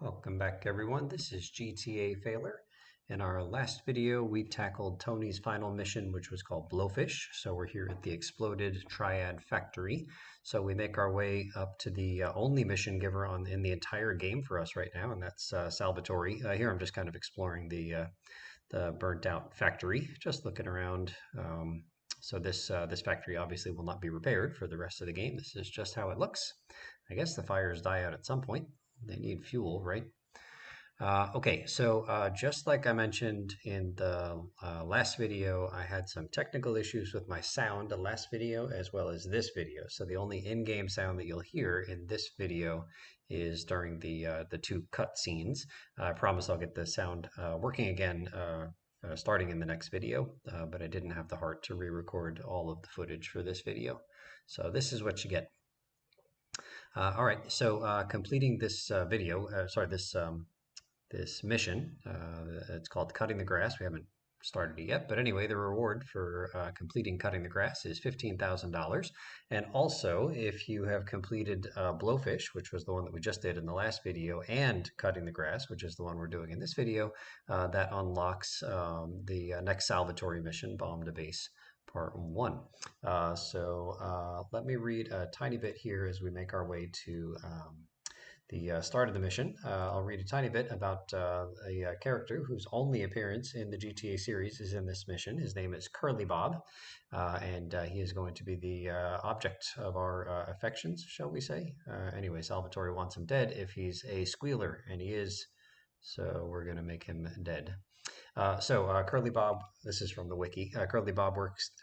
Welcome back, everyone. This is GTA Failer. In our last video, we tackled Tony's final mission, which was called Blowfish. So we're here at the Exploded Triad Factory. So we make our way up to the only mission giver in the entire game for us right now, and that's Salvatore. Here I'm just kind of exploring the burnt out factory, just looking around. So this factory obviously will not be repaired for the rest of the game. This is just how it looks. I guess the fires die out at some point. They need fuel, right? Okay, so just like I mentioned in the last video, I had some technical issues with my sound the last video as well as this video. So the only in-game sound that you'll hear in this video is during the two cut scenes. I promise I'll get the sound working again starting in the next video, but I didn't have the heart to re-record all of the footage for this video. So this is what you get. All right, so completing this this mission. It's called Cutting the Grass. We haven't started it yet, but anyway, the reward for completing Cutting the Grass is $15,000. And also, if you have completed Blowfish, which was the one that we just did in the last video, and Cutting the Grass, which is the one we're doing in this video, that unlocks the next Salvatore mission, Bomb to Base Part 1. Let me read a tiny bit here as we make our way to the start of the mission. I'll read a tiny bit about a character whose only appearance in the GTA series is in this mission. His name is Curly Bob, and he is going to be the object of our affections, shall we say. Anyway, Salvatore wants him dead if he's a squealer, and he is, so we're going to make him dead. Curly Bob, this is from the wiki. Curly Bob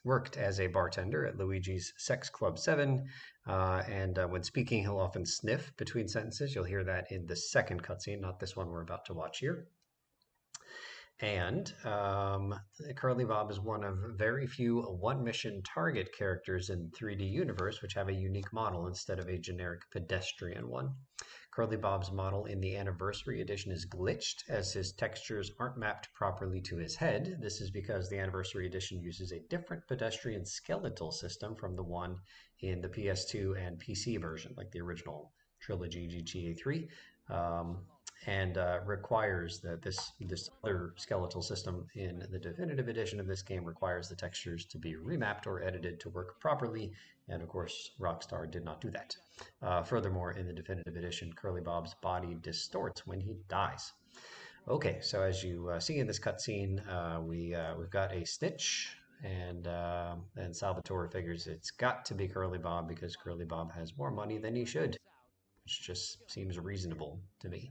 worked as a bartender at Luigi's Sex Club 7, and when speaking, he'll often sniff between sentences. You'll hear that in the second cutscene, not this one we're about to watch here. And Curly Bob is one of very few one-mission target characters in 3D universe which have a unique model instead of a generic pedestrian one. Curly Bob's model in the Anniversary Edition is glitched as his textures aren't mapped properly to his head. This is because the Anniversary Edition uses a different pedestrian skeletal system from the one in the PS2 and PC version, like the original trilogy GTA 3. And requires that this other skeletal system in the definitive edition of this game requires the textures to be remapped or edited to work properly, and of course Rockstar did not do that. Furthermore, in the definitive edition, Curly Bob's body distorts when he dies. Okay, so as you see in this cutscene, we've got a snitch, and Salvatore figures it's got to be Curly Bob because Curly Bob has more money than he should, which just seems reasonable to me.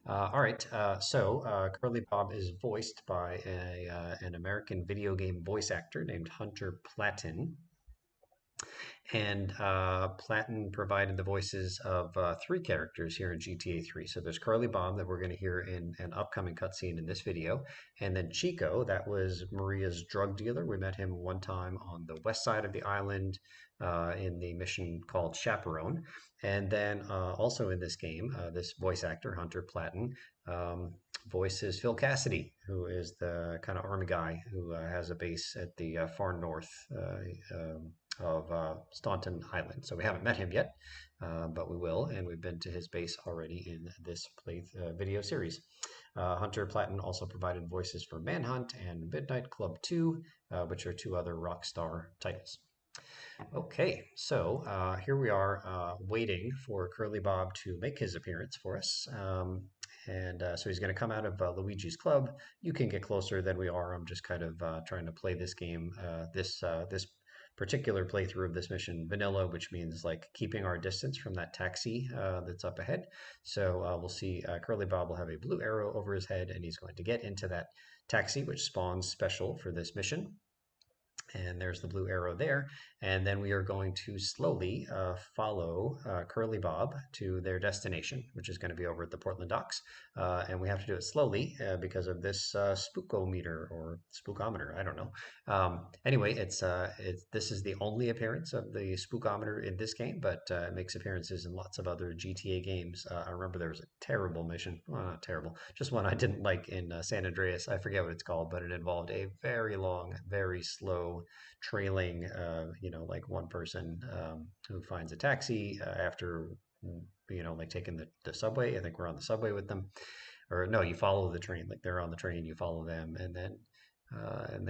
All right, Curly Bob is voiced by an American video game voice actor named Hunter Platten. And Platten provided the voices of three characters here in GTA 3. So there's Curly Bob that we're going to hear in an upcoming cutscene in this video. And then Chico, that was Maria's drug dealer. We met him one time on the west side of the island in the mission called Chaperone. And then also in this game, this voice actor, Hunter Platten, voices Phil Cassidy, who is the kind of army guy who has a base at the far north of Staunton Island. So we haven't met him yet, but we will, and we've been to his base already in this video series. Hunter Platten also provided voices for Manhunt and Midnight Club 2, which are two other Rockstar titles. Okay, so here we are waiting for Curly Bob to make his appearance for us. So he's going to come out of Luigi's Club. You can get closer than we are. I'm just kind of trying to play this game, this particular playthrough of this mission vanilla, which means like keeping our distance from that taxi that's up ahead. So we'll see Curly Bob will have a blue arrow over his head, and he's going to get into that taxi, which spawns special for this mission. And there's the blue arrow there. And then we are going to slowly follow Curly Bob to their destination, which is going to be over at the Portland docks. And we have to do it slowly because of this spookometer or spookometer. I don't know. Anyway, this is the only appearance of the spookometer in this game, but it makes appearances in lots of other GTA games. I remember there was a terrible mission. Well, not terrible, just one I didn't like in San Andreas. I forget what it's called, but it involved a very long, very slow trailing, like one person who finds a taxi after like taking the subway. I think we're on the subway with them, or no, you follow the train. Like they're on the train, you follow them, and then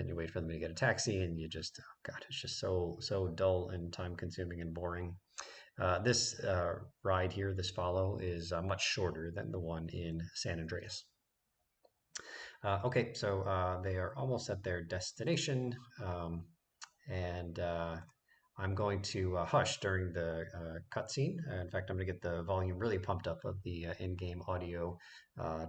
you wait for them to get a taxi, and you just, oh God, it's just so dull and time consuming and boring. This ride here, this follow, is much shorter than the one in San Andreas. Okay, so they are almost at their destination, and I'm going to hush during the cutscene. In fact, I'm going to get the volume really pumped up of the in-game audio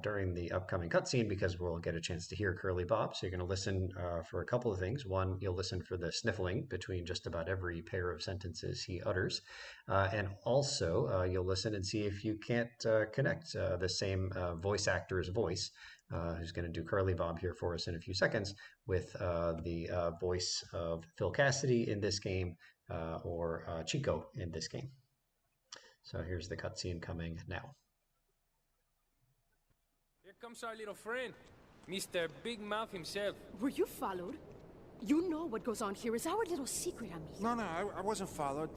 during the upcoming cutscene because we'll get a chance to hear Curly Bob. So you're going to listen for a couple of things. One, you'll listen for the sniffling between just about every pair of sentences he utters. And also, you'll listen and see if you can't connect the same voice actor's voice, who's going to do Curly Bob here for us in a few seconds, with the voice of Phil Cassidy in this game, or Chico in this game. So here's the cutscene coming now. Here comes our little friend, Mr. Big Mouth himself. Were you followed? You know what goes on here is our little secret, amigo. No, I wasn't followed.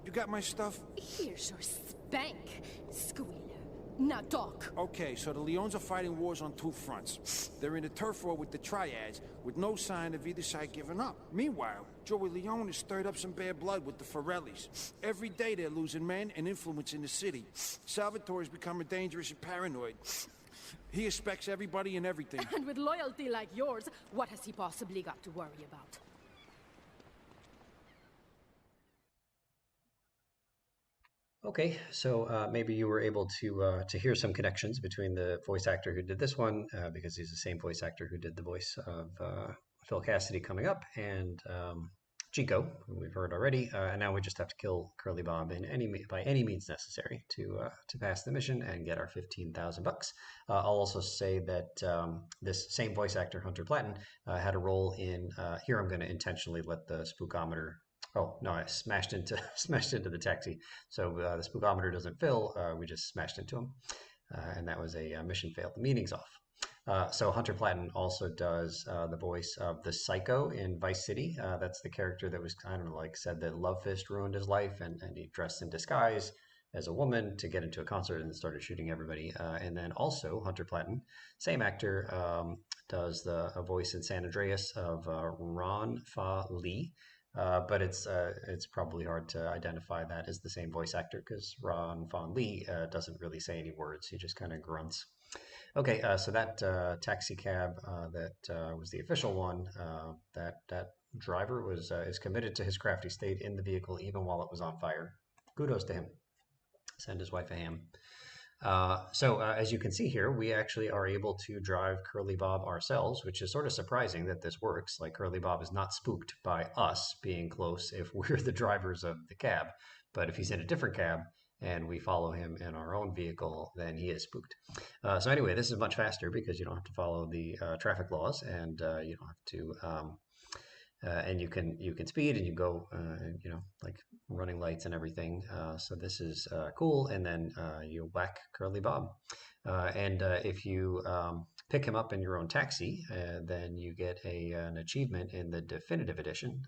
You got my stuff? Here's your spank, squealer. Now talk. Okay, so the Leons are fighting wars on two fronts. They're in the turf war with the Triads, with no sign of either side giving up. Meanwhile, Joey Leon has stirred up some bad blood with the Forellis. Every day they're losing men and influence in the city. Salvatore's becoming dangerous and paranoid. He expects everybody and everything. And with loyalty like yours, what has he possibly got to worry about? Okay, so maybe you were able to hear some connections between the voice actor who did this one, because he's the same voice actor who did the voice of Phil Cassidy coming up, and Chico, who we've heard already, and now we just have to kill Curly Bob by any means necessary to pass the mission and get our $15,000. I'll also say that this same voice actor, Hunter Platten, had a role in here. I'm going to intentionally let the spookometer. Oh no, I smashed into the taxi. So the spookometer doesn't fill. We just smashed into him, and that was a mission fail. The meeting's off. So Hunter Platten also does the voice of the Psycho in Vice City. That's the character that was kind of like said that Love Fist ruined his life, and he dressed in disguise as a woman to get into a concert and started shooting everybody. And then also Hunter Platten, same actor, does the voice in San Andreas of Ron Fa Lee. But it's probably hard to identify that as the same voice actor because Ron Von Lee doesn't really say any words. He just kind of grunts. Okay, so that taxi cab that was the official one, that driver was is committed to his craft. He stayed in the vehicle even while it was on fire. Kudos to him. Send his wife a ham. So as you can see here, we actually are able to drive Curly Bob ourselves, which is sort of surprising that this works. Like Curly Bob is not spooked by us being close if we're the drivers of the cab. But if he's in a different cab and we follow him in our own vehicle, then he is spooked. So anyway, this is much faster because you don't have to follow the traffic laws, and you don't have to and you can speed and you go like running lights and everything, so this is cool. And then you whack Curly Bob, and if you pick him up in your own taxi, then you get an achievement in the definitive edition.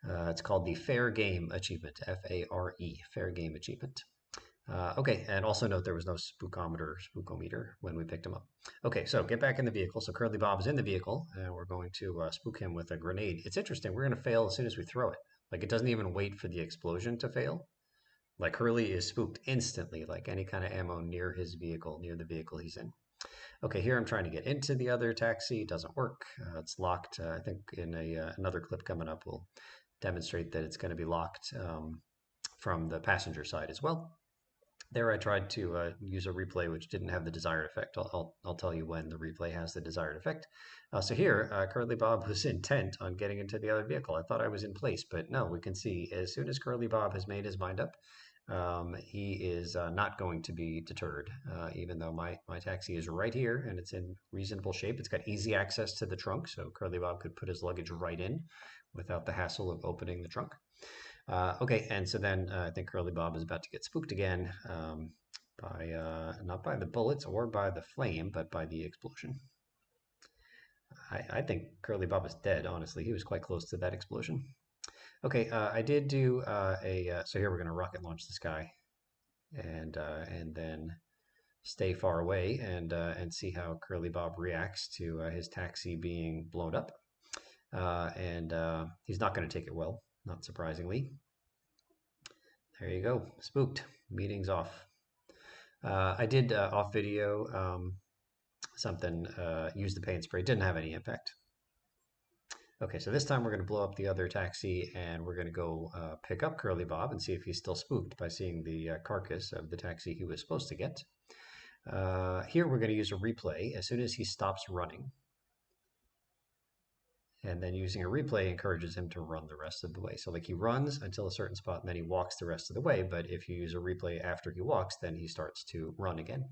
It's called the Fair Game Achievement, F-A-R-E, Fair Game Achievement. Okay, and also note there was no spookometer when we picked him up. Okay, so get back in the vehicle. So Curly Bob is in the vehicle, and we're going to spook him with a grenade. It's interesting. We're going to fail as soon as we throw it. Like, it doesn't even wait for the explosion to fail. Like, Curly is spooked instantly, like any kind of ammo near his vehicle, near the vehicle he's in. Okay, here I'm trying to get into the other taxi. It doesn't work. It's locked. I think in another clip coming up, we'll demonstrate that it's going to be locked from the passenger side as well. There I tried to use a replay which didn't have the desired effect. I'll tell you when the replay has the desired effect. So here, Curly Bob was intent on getting into the other vehicle. I thought I was in place, but no, we can see as soon as Curly Bob has made his mind up, he is not going to be deterred, even though my taxi is right here and it's in reasonable shape. It's got easy access to the trunk, so Curly Bob could put his luggage right in without the hassle of opening the trunk. Okay, and so then I think Curly Bob is about to get spooked again, by not by the bullets or by the flame, but by the explosion. I think Curly Bob is dead, honestly. He was quite close to that explosion. Okay, I did do so here we're going to rocket launch this guy. and then stay far away and see how Curly Bob reacts to his taxi being blown up. And he's not going to take it well, not surprisingly. There you go, spooked. Meeting's off. I did off video something, use the paint spray, didn't have any impact. Okay, so this time we're going to blow up the other taxi and we're going to go pick up Curly Bob and see if he's still spooked by seeing the carcass of the taxi he was supposed to get. Here we're going to use a replay as soon as he stops running. And then using a replay encourages him to run the rest of the way. So like he runs until a certain spot and then he walks the rest of the way. But if you use a replay after he walks, then he starts to run again.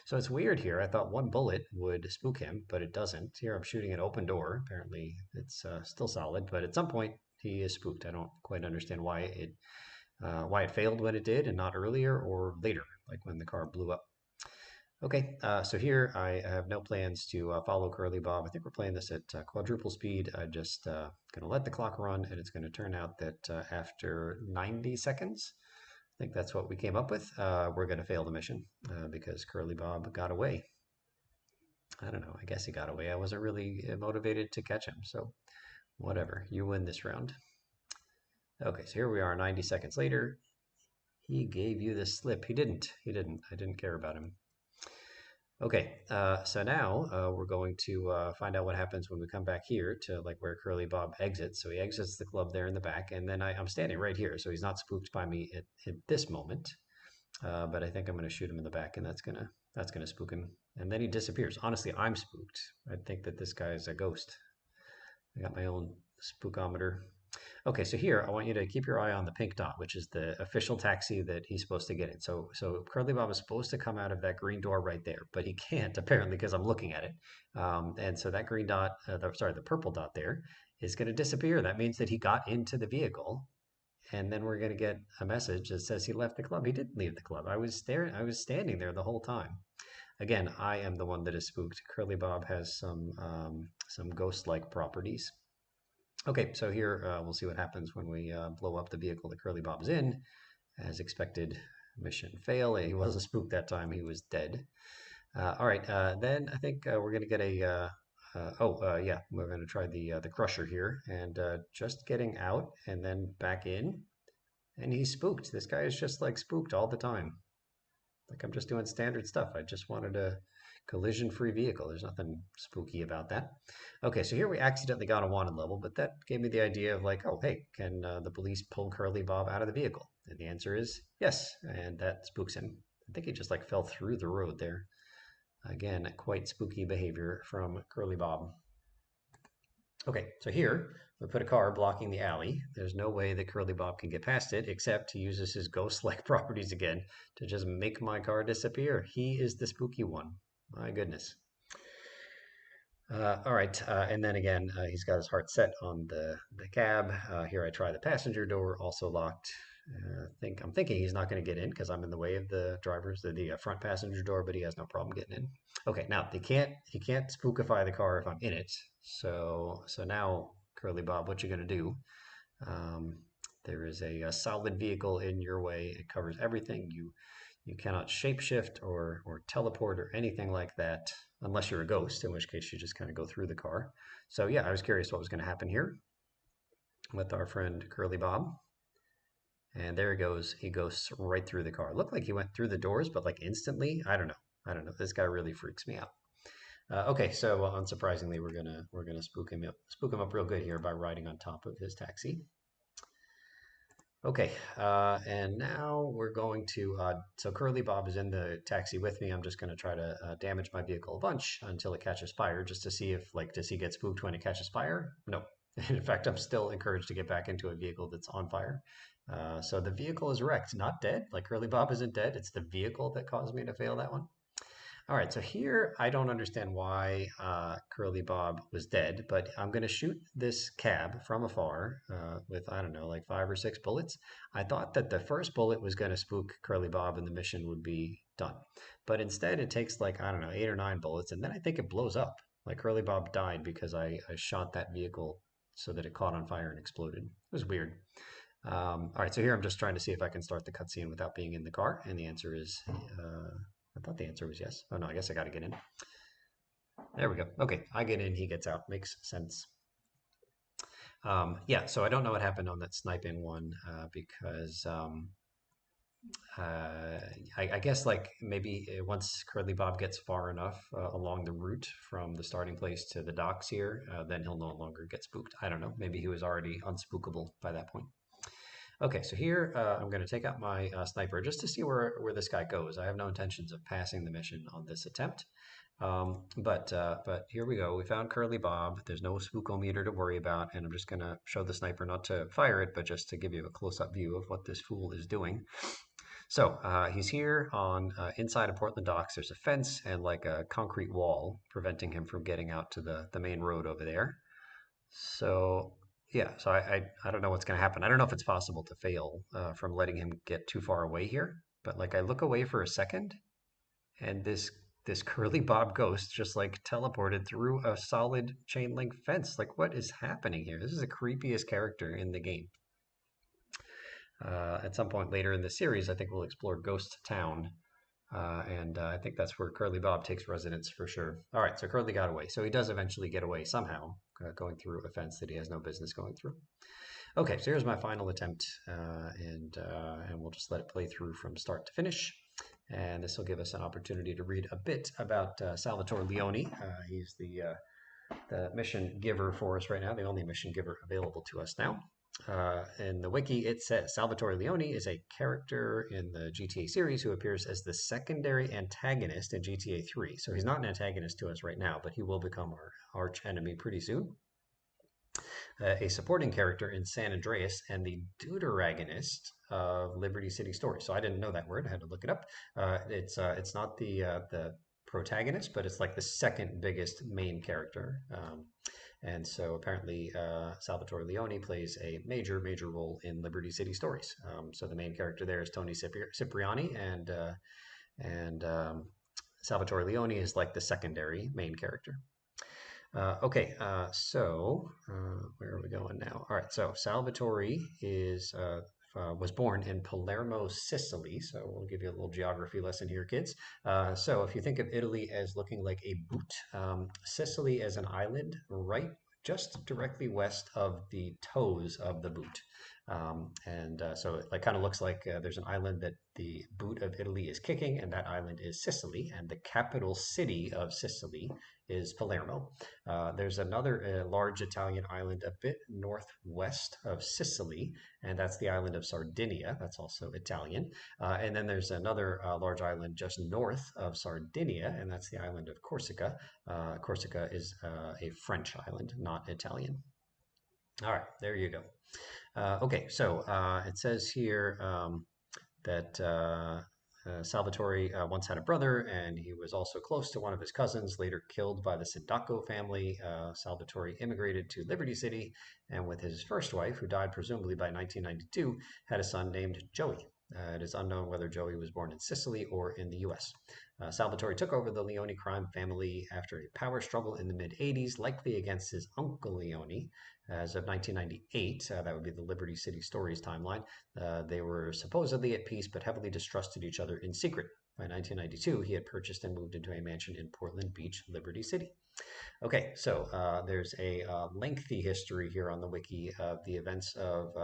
So it's weird here. I thought one bullet would spook him, but it doesn't. Here I'm shooting an open door. Apparently it's still solid, but at some point he is spooked. I don't quite understand why it failed when it did and not earlier or later, like when the car blew up. Okay, so here I have no plans to follow Curly Bob. I think we're playing this at quadruple speed. I'm just going to let the clock run, and it's going to turn out that after 90 seconds, I think that's what we came up with, we're going to fail the mission because Curly Bob got away. I don't know, I guess he got away. I wasn't really motivated to catch him, so whatever. You win this round. Okay, so here we are 90 seconds later. He gave you the slip. He didn't. I didn't care about him. Okay, so now we're going to find out what happens when we come back here to like where Curly Bob exits. So he exits the club there in the back, and then I'm standing right here, so he's not spooked by me at this moment. But I think I'm going to shoot him in the back, and that's gonna spook him. And then he disappears. Honestly, I'm spooked. I think that this guy is a ghost. I got my own spookometer. Okay, so here I want you to keep your eye on the pink dot, which is the official taxi that he's supposed to get in. So Curly Bob is supposed to come out of that green door right there, but he can't apparently because I'm looking at it. And so that green dot, the purple dot there is going to disappear. That means that he got into the vehicle, and then we're going to get a message that says he left the club. He didn't leave the club. I was standing there the whole time. Again, I am the one that is spooked. Curly Bob has some ghost-like properties. Okay, so here we'll see what happens when we blow up the vehicle that Curly Bob's in. As expected, mission fail. He wasn't spooked that time. He was dead. All right, then I think we're going to get a... yeah, we're going to try the crusher here. And just getting out and then back in. And he's spooked. This guy is just like spooked all the time. Like I'm just doing standard stuff. I just wanted a collision-free vehicle. There's nothing spooky about that. Okay, so here we accidentally got a wanted level, but that gave me the idea of like, oh, hey, can the police pull Curly Bob out of the vehicle? And the answer is yes, and that spooks him. I think he just like fell through the road there. Again, quite spooky behavior from Curly Bob. Okay, so here we put a car blocking the alley. There's no way that Curly Bob can get past it, except he uses his ghost-like properties again to just make my car disappear. He is the spooky one. My goodness. All right, and then again, he's got his heart set on the cab. Here I try the passenger door, also locked. I'm thinking he's not going to get in because I'm in the way of the front passenger door, but he has no problem getting in. Okay, now he can't spookify the car if I'm in it. So now, Curly Bob, what you gonna do? There is a solid vehicle in your way. It covers everything. You cannot shapeshift or teleport or anything like that unless you're a ghost, in which case you just kind of go through the car. So yeah, I was curious what was going to happen here with our friend Curly Bob. And there he goes. He goes right through the car. It looked like he went through the doors, but like instantly. I don't know. This guy really freaks me out. Okay, so unsurprisingly, we're gonna spook him up real good here by riding on top of his taxi. Okay, and now we're going to, so Curly Bob is in the taxi with me. I'm just going to try to damage my vehicle a bunch until it catches fire, just to see if, like, does he get spooked when it catches fire? No. In fact, I'm still encouraged to get back into a vehicle that's on fire. So the vehicle is wrecked, not dead. Like Curly Bob isn't dead. It's the vehicle that caused me to fail that one. All right, so here I don't understand why Curly Bob was dead, but I'm going to shoot this cab from afar with, I don't know, like 5 or 6 bullets. I thought that the first bullet was going to spook Curly Bob and the mission would be done. But instead it takes like, I don't know, 8 or 9 bullets, and then I think it blows up. Like Curly Bob died because I shot that vehicle so that it caught on fire and exploded. It was weird. All right, so here I'm just trying to see if I can start the cutscene without being in the car, and the answer is, I thought the answer was yes. Oh no, I guess I got to get in. There we go. Okay, I get in, he gets out. Makes sense. Yeah, so I don't know what happened on that sniping one because uh, I guess like maybe once Curly Bob gets far enough along the route from the starting place to the docks here, then he'll no longer get spooked. I don't know. Maybe he was already unspookable by that point. Okay, so here I'm going to take out my sniper just to see where this guy goes. I have no intentions of passing the mission on this attempt. But here we go. We found Curly Bob. There's no spookometer to worry about, and I'm just going to show the sniper not to fire it, but just to give you a close-up view of what this fool is doing. So he's here on inside of Portland Docks. There's a fence and like a concrete wall preventing him from getting out to the main road over there. So yeah, so I don't know what's going to happen. I don't know if it's possible to fail from letting him get too far away here. But like I look away for a second, and this curly bob ghost just like teleported through a solid chain link fence. Like what is happening here? This is the creepiest character in the game. At some point later in the series, I think we'll explore Ghost Town. And I think that's where Curly Bob takes residence for sure. All right, so Curly got away. So he does eventually get away somehow, going through a fence that he has no business going through. Okay, so here's my final attempt, and we'll just let it play through from start to finish. And this will give us an opportunity to read a bit about Salvatore Leone. He's the mission giver for us right now, the only mission giver available to us now. In the wiki, it says Salvatore Leone is a character in the GTA series who appears as the secondary antagonist in GTA 3. So he's not an antagonist to us right now, but he will become our arch enemy pretty soon. A supporting character in San Andreas and the deuteragonist of Liberty City Stories. So I didn't know that word; I had to look it up. It's not the protagonist, but it's like the second biggest main character. And so apparently Salvatore Leone plays a major role in Liberty City Stories. So the main character there is Tony Cipriani, and Salvatore Leone is like the secondary main character. Okay, where are we going now? All right, so Salvatore was born in Palermo, Sicily. So we'll give you a little geography lesson here, kids. So if you think of Italy as looking like a boot, Sicily as an island, right, just directly west of the toes of the boot. So it like kind of looks like there's an island that the boot of Italy is kicking, and that island is Sicily, and the capital city of Sicily is Palermo. There's another large Italian island a bit northwest of Sicily, and that's the island of Sardinia. That's also Italian. And then there's another large island just north of Sardinia, and that's the island of Corsica. Corsica is a French island, not Italian. All right, there you go. Okay, so it says here that Salvatore once had a brother, and he was also close to one of his cousins, later killed by the Sindaco family. Salvatore immigrated to Liberty City, and with his first wife, who died presumably by 1992, had a son named Joey. It is unknown whether Joey was born in Sicily or in the U.S. Salvatore took over the Leone crime family after a power struggle in the mid-'80s, likely against his uncle Leone. As of 1998, that would be the Liberty City Stories timeline, they were supposedly at peace but heavily distrusted each other in secret. By 1992, he had purchased and moved into a mansion in Portland Beach, Liberty City. Okay, so there's a lengthy history here on the wiki of the events of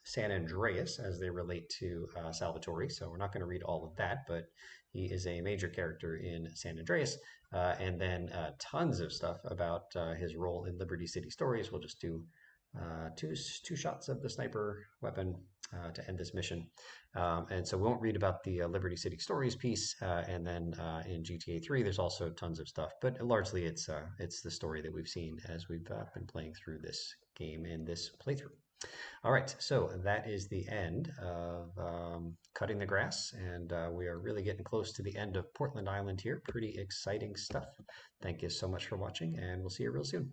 San Andreas as they relate to Salvatore. So we're not going to read all of that, but he is a major character in San Andreas. And then tons of stuff about his role in Liberty City Stories. We'll just do two shots of the sniper weapon to end this mission. And so we won't read about the Liberty City Stories piece. And then in GTA 3, there's also tons of stuff. But largely it's the story that we've seen as we've been playing through this game in this playthrough. All right, so that is the end of cutting the grass, and we are really getting close to the end of Portland Island here. Pretty exciting stuff. Thank you so much for watching, and we'll see you real soon.